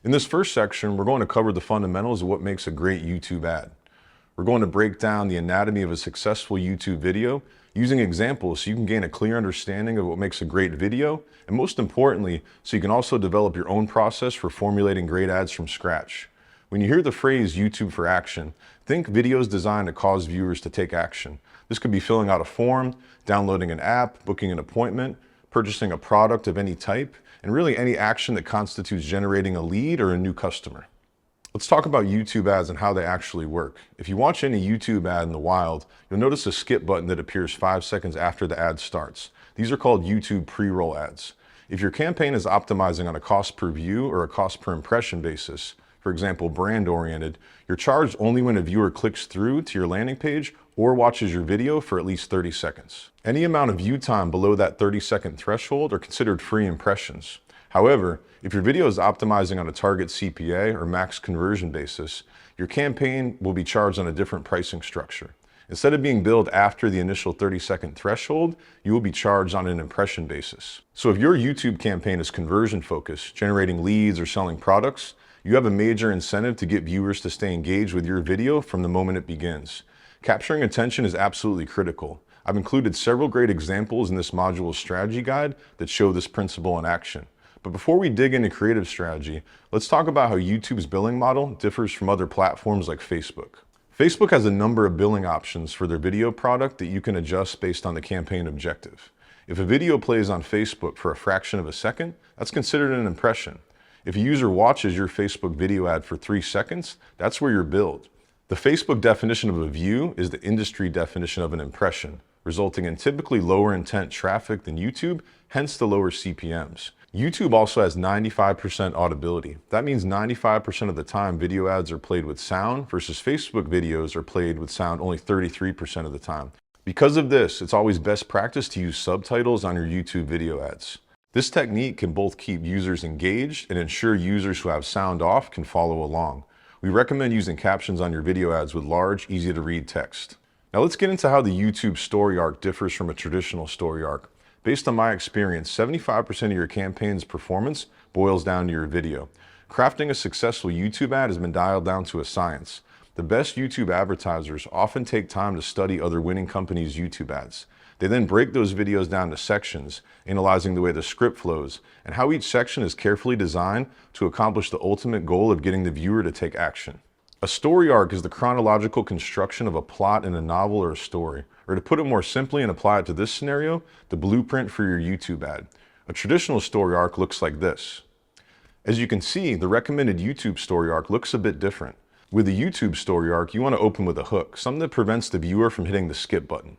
In this first section, we're going to cover the fundamentals of what makes a great YouTube ad. We're going to break down the anatomy of a successful YouTube video using examples so you can gain a clear understanding of what makes a great video, and most importantly, so you can also develop your own process for formulating great ads from scratch. When you hear the phrase YouTube for action, think videos designed to cause viewers to take action. This could be filling out a form, downloading an app, booking an appointment, purchasing a product of any type, and really any action that constitutes generating a lead or a new customer. Let's talk about YouTube ads and how they actually work. If you watch any YouTube ad in the wild, you'll notice a skip button that appears 5 seconds after the ad starts. These are called YouTube pre-roll ads. If your campaign is optimizing on a cost per view or a cost per impression basis, for example, brand-oriented, you're charged only when a viewer clicks through to your landing page or watches your video for at least 30 seconds. Any amount of view time below that 30-second threshold are considered free impressions. However, if your video is optimizing on a target CPA or max conversion basis, your campaign will be charged on a different pricing structure. Instead of being billed after the initial 30-second threshold, you will be charged on an impression basis. So if your YouTube campaign is conversion focused, generating leads or selling products, you have a major incentive to get viewers to stay engaged with your video from the moment it begins. Capturing attention is absolutely critical. I've included several great examples in this module's strategy guide that show this principle in action. But before we dig into creative strategy, let's talk about how YouTube's billing model differs from other platforms like Facebook. Facebook has a number of billing options for their video product that you can adjust based on the campaign objective. If a video plays on Facebook for a fraction of a second, that's considered an impression. If a user watches your Facebook video ad for 3 seconds, that's where you're billed. The Facebook definition of a view is the industry definition of an impression, resulting in typically lower intent traffic than YouTube, hence the lower CPMs. YouTube also has 95% audibility. That means 95% of the time video ads are played with sound versus Facebook videos are played with sound only 33% of the time. Because of this, it's always best practice to use subtitles on your YouTube video ads. This technique can both keep users engaged and ensure users who have sound off can follow along. We recommend using captions on your video ads with large, easy to read text. Now let's get into how the YouTube story arc differs from a traditional story arc. Based on my experience, 75% of your campaign's performance boils down to your video. Crafting a successful YouTube ad has been dialed down to a science. The best YouTube advertisers often take time to study other winning companies' YouTube ads. They then break those videos down to sections, analyzing the way the script flows and how each section is carefully designed to accomplish the ultimate goal of getting the viewer to take action. A story arc is the chronological construction of a plot in a novel or a story. Or to put it more simply and apply it to this scenario, the blueprint for your YouTube ad. A traditional story arc looks like this. As you can see, the recommended YouTube story arc looks a bit different. With the YouTube story arc, you want to open with a hook, something that prevents the viewer from hitting the skip button.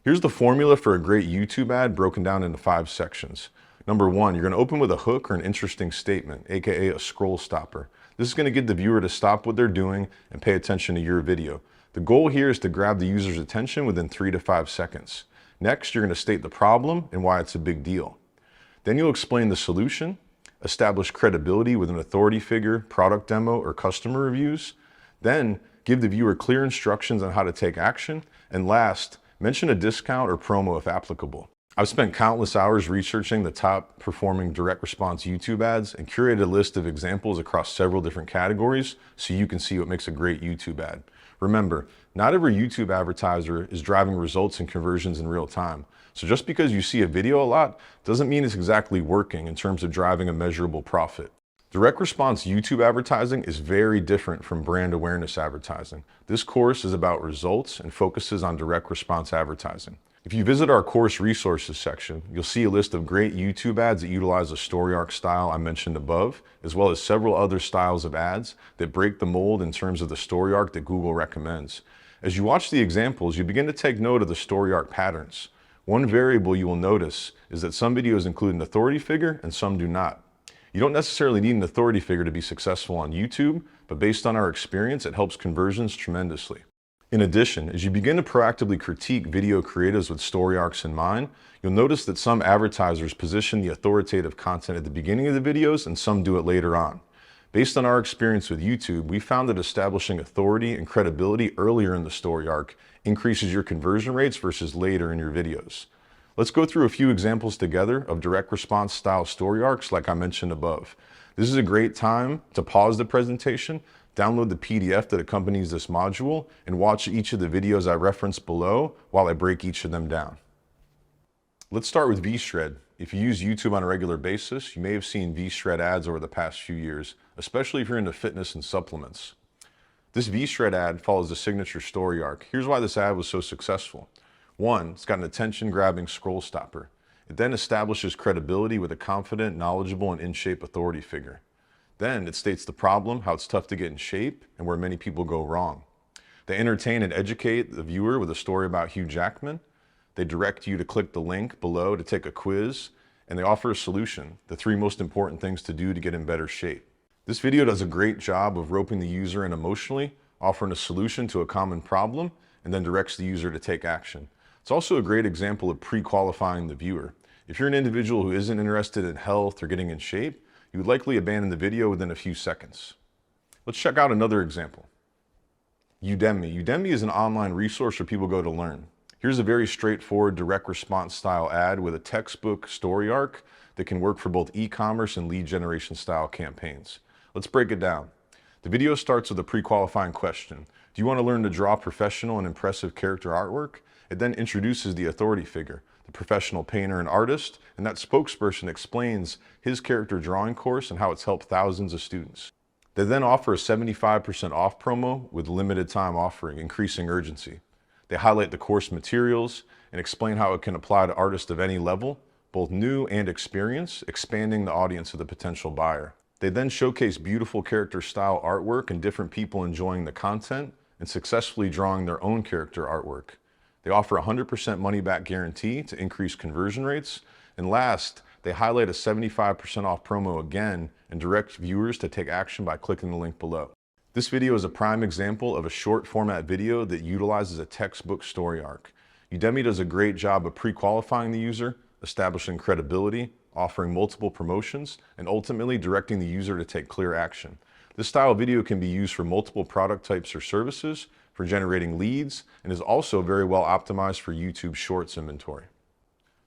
Here's the formula for a great YouTube ad broken down into 5 sections. Number 1, you're going to open with a hook or an interesting statement, aka a scroll stopper. This is going to get the viewer to stop what they're doing and pay attention to your video. The goal here is to grab the user's attention within 3 to 5 seconds. Next, you're going to state the problem and why it's a big deal. Then you'll explain the solution, establish credibility with an authority figure, product demo, or customer reviews. Then, give the viewer clear instructions on how to take action. And last, mention a discount or promo if applicable. I've spent countless hours researching the top performing direct response YouTube ads and curated a list of examples across several different categories so you can see what makes a great YouTube ad. Remember, not every YouTube advertiser is driving results and conversions in real time. So just because you see a video a lot doesn't mean it's exactly working in terms of driving a measurable profit. Direct response YouTube advertising is very different from brand awareness advertising. This course is about results and focuses on direct response advertising. If you visit our course resources section, you'll see a list of great YouTube ads that utilize the story arc style I mentioned above, as well as several other styles of ads that break the mold in terms of the story arc that Google recommends. As you watch the examples, you begin to take note of the story arc patterns. One variable you will notice is that some videos include an authority figure and some do not. You don't necessarily need an authority figure to be successful on YouTube, but based on our experience, it helps conversions tremendously. In addition, as you begin to proactively critique video creatives with story arcs in mind, you'll notice that some advertisers position the authoritative content at the beginning of the videos and some do it later on. Based on our experience with YouTube, we found that establishing authority and credibility earlier in the story arc increases your conversion rates versus later in your videos. Let's go through a few examples together of direct response style story arcs like I mentioned above. This is a great time to pause the presentation, download the PDF that accompanies this module, and watch each of the videos I referenced below while I break each of them down. Let's start with VShred. If you use YouTube on a regular basis, you may have seen VShred ads over the past few years, especially if you're into fitness and supplements. This VShred ad follows the signature story arc. Here's why this ad was so successful. One, it's got an attention-grabbing scroll stopper. It then establishes credibility with a confident, knowledgeable, and in-shape authority figure. Then it states the problem, how it's tough to get in shape, and where many people go wrong. They entertain and educate the viewer with a story about Hugh Jackman. They direct you to click the link below to take a quiz, and they offer a solution, the 3 most important things to do to get in better shape. This video does a great job of roping the user in emotionally, offering a solution to a common problem, and then directs the user to take action. It's also a great example of pre-qualifying the viewer. If you're an individual who isn't interested in health or getting in shape, you would likely abandon the video within a few seconds. Let's check out another example. Udemy. Udemy is an online resource where people go to learn. Here's a very straightforward direct response style ad with a textbook story arc that can work for both e-commerce and lead generation style campaigns. Let's break it down. The video starts with a pre-qualifying question. Do you want to learn to draw professional and impressive character artwork? It then introduces the authority figure, the professional painter and artist, and that spokesperson explains his character drawing course and how it's helped thousands of students. They then offer a 75% off promo with limited time offering, increasing urgency. They highlight the course materials and explain how it can apply to artists of any level, both new and experienced, expanding the audience of the potential buyer. They then showcase beautiful character style artwork and different people enjoying the content and successfully drawing their own character artwork. They offer a 100% money back guarantee to increase conversion rates. And last, they highlight a 75% off promo again and direct viewers to take action by clicking the link below. This video is a prime example of a short format video that utilizes a textbook story arc. Udemy does a great job of pre-qualifying the user, establishing credibility, offering multiple promotions, and ultimately directing the user to take clear action. This style of video can be used for multiple product types or services, for generating leads, and is also very well optimized for YouTube Shorts inventory.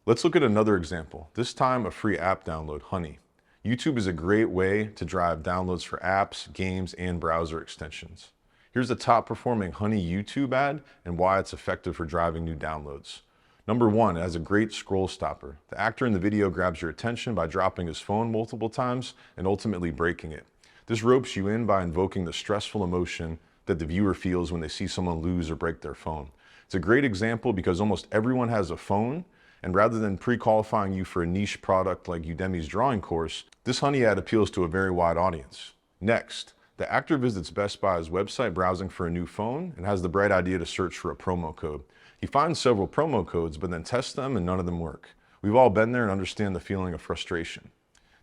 Let's look at another example, this time a free app download, Honey. YouTube is a great way to drive downloads for apps, games, and browser extensions. Here's the top performing Honey YouTube ad and why it's effective for driving new downloads. Number 1, it has a great scroll stopper. The actor in the video grabs your attention by dropping his phone multiple times and ultimately breaking it. This ropes you in by invoking the stressful emotion that the viewer feels when they see someone lose or break their phone. It's a great example because almost everyone has a phone, and rather than pre-qualifying you for a niche product like Udemy's drawing course, this Honey ad appeals to a very wide audience. Next, the actor visits Best Buy's website browsing for a new phone and has the bright idea to search for a promo code. He finds several promo codes, but then tests them and none of them work. We've all been there and understand the feeling of frustration.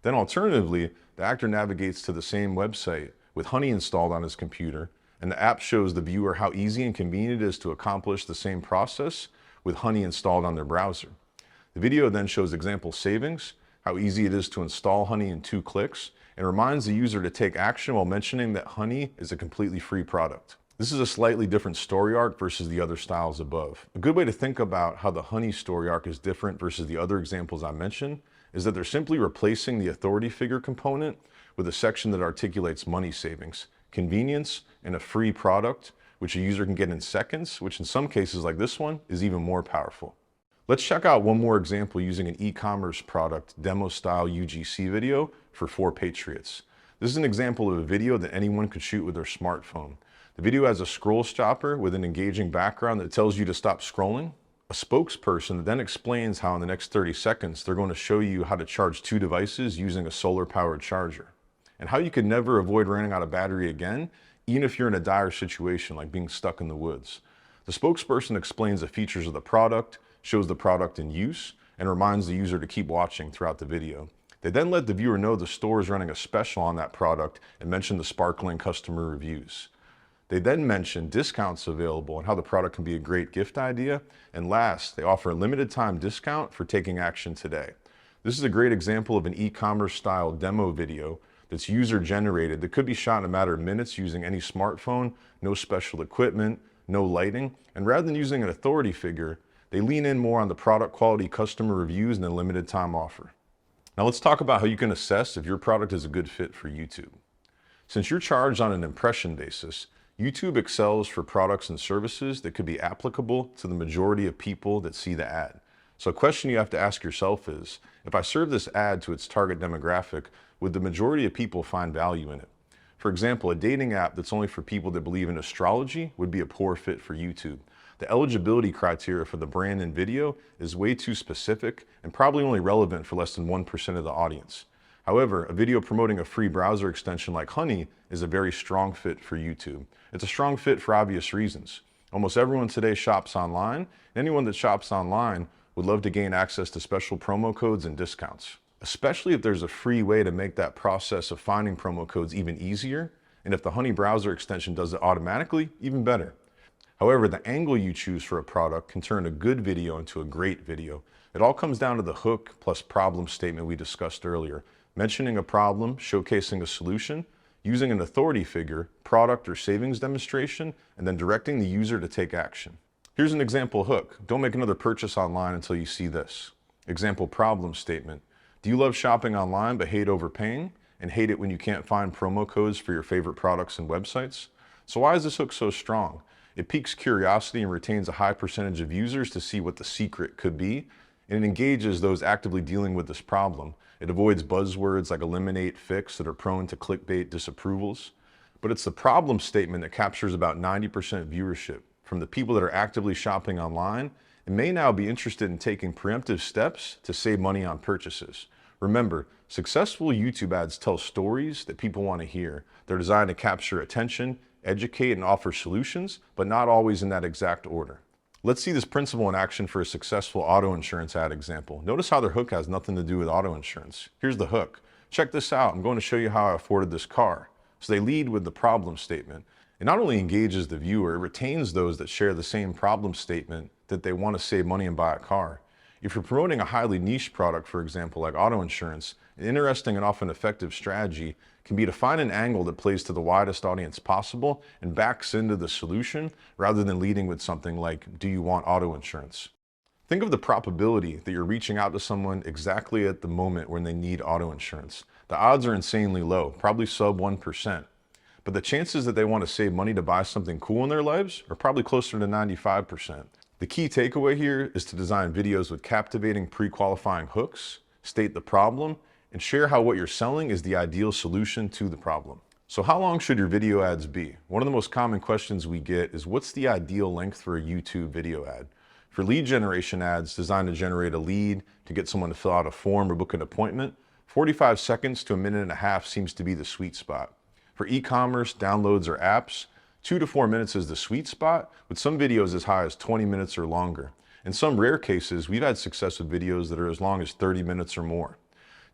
Then alternatively, the actor navigates to the same website with Honey installed on his computer, and the app shows the viewer how easy and convenient it is to accomplish the same process with Honey installed on their browser. The video then shows example savings, how easy it is to install Honey in 2 clicks, and reminds the user to take action while mentioning that Honey is a completely free product. This is a slightly different story arc versus the other styles above. A good way to think about how the Honey story arc is different versus the other examples I mentioned is that they're simply replacing the authority figure component with a section that articulates money savings, convenience, and a free product, which a user can get in seconds, which in some cases like this one is even more powerful. Let's check out one more example using an e-commerce product demo style UGC video for 4 Patriots. This is an example of a video that anyone could shoot with their smartphone. The video has a scroll stopper with an engaging background that tells you to stop scrolling. A spokesperson then explains how in the next 30 seconds they're going to show you how to charge 2 devices using a solar powered charger, and how you could never avoid running out of battery again, even if you're in a dire situation like being stuck in the woods. The spokesperson explains the features of the product, shows the product in use, and reminds the user to keep watching throughout the video. They then let the viewer know the store is running a special on that product and mention the sparkling customer reviews. They then mention discounts available and how the product can be a great gift idea. And last, they offer a limited time discount for taking action today. This is a great example of an e-commerce style demo video that's user generated that could be shot in a matter of minutes using any smartphone, no special equipment, no lighting. And rather than using an authority figure, they lean in more on the product quality customer reviews and a limited time offer. Now let's talk about how you can assess if your product is a good fit for YouTube. Since you're charged on an impression basis, YouTube excels for products and services that could be applicable to the majority of people that see the ad. So a question you have to ask yourself is, if I serve this ad to its target demographic, would the majority of people find value in it? For example, a dating app that's only for people that believe in astrology would be a poor fit for YouTube. The eligibility criteria for the brand and video is way too specific and probably only relevant for less than 1% of the audience. However, a video promoting a free browser extension like Honey is a very strong fit for YouTube. It's a strong fit for obvious reasons. Almost everyone today shops online, and anyone that shops online would love to gain access to special promo codes and discounts, especially if there's a free way to make that process of finding promo codes even easier, and if the Honey browser extension does it automatically, even better. However, the angle you choose for a product can turn a good video into a great video. It all comes down to the hook plus problem statement we discussed earlier. Mentioning a problem, showcasing a solution, using an authority figure, product or savings demonstration, and then directing the user to take action. Here's an example hook. Don't make another purchase online until you see this. Example problem statement. Do you love shopping online but hate overpaying and hate it when you can't find promo codes for your favorite products and websites? So why is this hook so strong? It piques curiosity and retains a high percentage of users to see what the secret could be, and it engages those actively dealing with this problem. It avoids buzzwords like eliminate, fix that are prone to clickbait disapprovals. But it's the problem statement that captures about 90% viewership from the people that are actively shopping online and may now be interested in taking preemptive steps to save money on purchases. Remember, successful YouTube ads tell stories that people want to hear. They're designed to capture attention, educate, and offer solutions, but not always in that exact order. Let's see this principle in action for a successful auto insurance ad example. Notice how their hook has nothing to do with auto insurance. Here's the hook. Check this out. I'm going to show you how I afforded this car. So they lead with the problem statement. It not only engages the viewer, it retains those that share the same problem statement that they want to save money and buy a car. If you're promoting a highly niche product, for example, like auto insurance, an interesting and often effective strategy can be to find an angle that plays to the widest audience possible and backs into the solution rather than leading with something like, do you want auto insurance? Think of the probability that you're reaching out to someone exactly at the moment when they need auto insurance. The odds are insanely low, probably sub 1%. But the chances that they want to save money to buy something cool in their lives are probably closer to 95%. The key takeaway here is to design videos with captivating pre-qualifying hooks, state the problem, and share how what you're selling is the ideal solution to the problem. So how long should your video ads be? One of the most common questions we get is, what's the ideal length for a YouTube video ad? For lead generation ads designed to generate a lead, to get someone to fill out a form or book an appointment, 45 seconds to a minute and a half seems to be the sweet spot. For e-commerce, downloads, or apps, 2 to 4 minutes is the sweet spot, with some videos as high as 20 minutes or longer. In some rare cases, we've had success with videos that are as long as 30 minutes or more.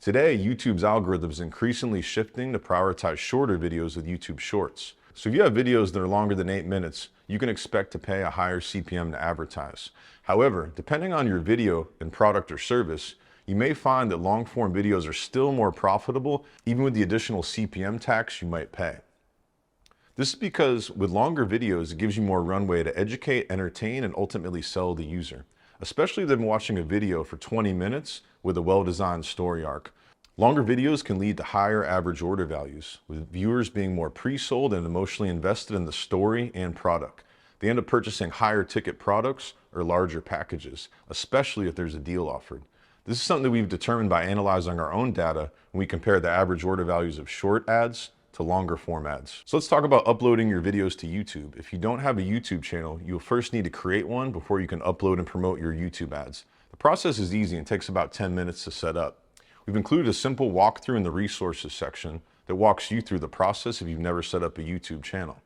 Today, YouTube's algorithm is increasingly shifting to prioritize shorter videos with YouTube Shorts. So if you have videos that are longer than 8 minutes, you can expect to pay a higher CPM to advertise. However, depending on your video and product or service, you may find that long-form videos are still more profitable, even with the additional CPM tax you might pay. This is because with longer videos, it gives you more runway to educate, entertain, and ultimately sell the user, especially if they've been watching a video for 20 minutes with a well-designed story arc. Longer videos can lead to higher average order values, with viewers being more pre-sold and emotionally invested in the story and product. They end up purchasing higher ticket products or larger packages, especially if there's a deal offered. This is something that we've determined by analyzing our own data when we compare the average order values of short ads to longer form ads. So let's talk about uploading your videos to YouTube. If you don't have a YouTube channel, you'll first need to create one before you can upload and promote your YouTube ads. The process is easy and takes about 10 minutes to set up. We've included a simple walkthrough in the resources section that walks you through the process if you've never set up a YouTube channel.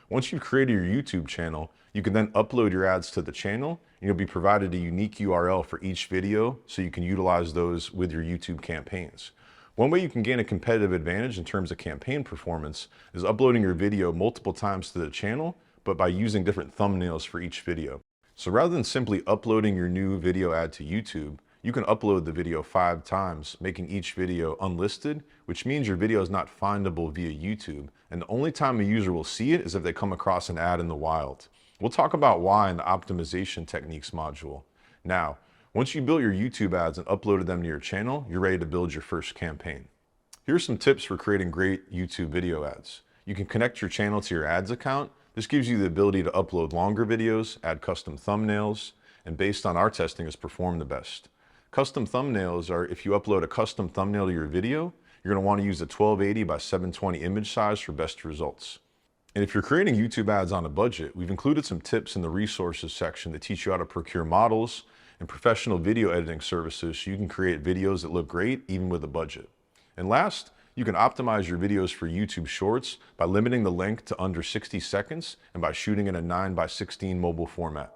Once you've created your YouTube channel, you can then upload your ads to the channel, and you'll be provided a unique URL for each video so you can utilize those with your YouTube campaigns. One way you can gain a competitive advantage in terms of campaign performance is uploading your video multiple times to the channel, but by using different thumbnails for each video. So rather than simply uploading your new video ad to YouTube, you can upload the video 5 times, making each video unlisted, which means your video is not findable via YouTube, and the only time a user will see it is if they come across an ad in the wild. We'll talk about why in the optimization techniques module. Now, Once you built your YouTube ads and uploaded them to your channel, you're ready to build your first campaign. Here's some tips for creating great YouTube video ads. You can connect your channel to your ads account. This gives you the ability to upload longer videos, add custom thumbnails, and based on our testing, has performed the best. Custom thumbnails are if you upload a custom thumbnail to your video, you're going to want to use a 1280 by 720 image size for best results. And if you're creating YouTube ads on a budget, we've included some tips in the resources section that teach you how to procure models and professional video editing services so you can create videos that look great even with a budget. And last, you can optimize your videos for YouTube Shorts by limiting the length to under 60 seconds and by shooting in a 9:16 mobile format.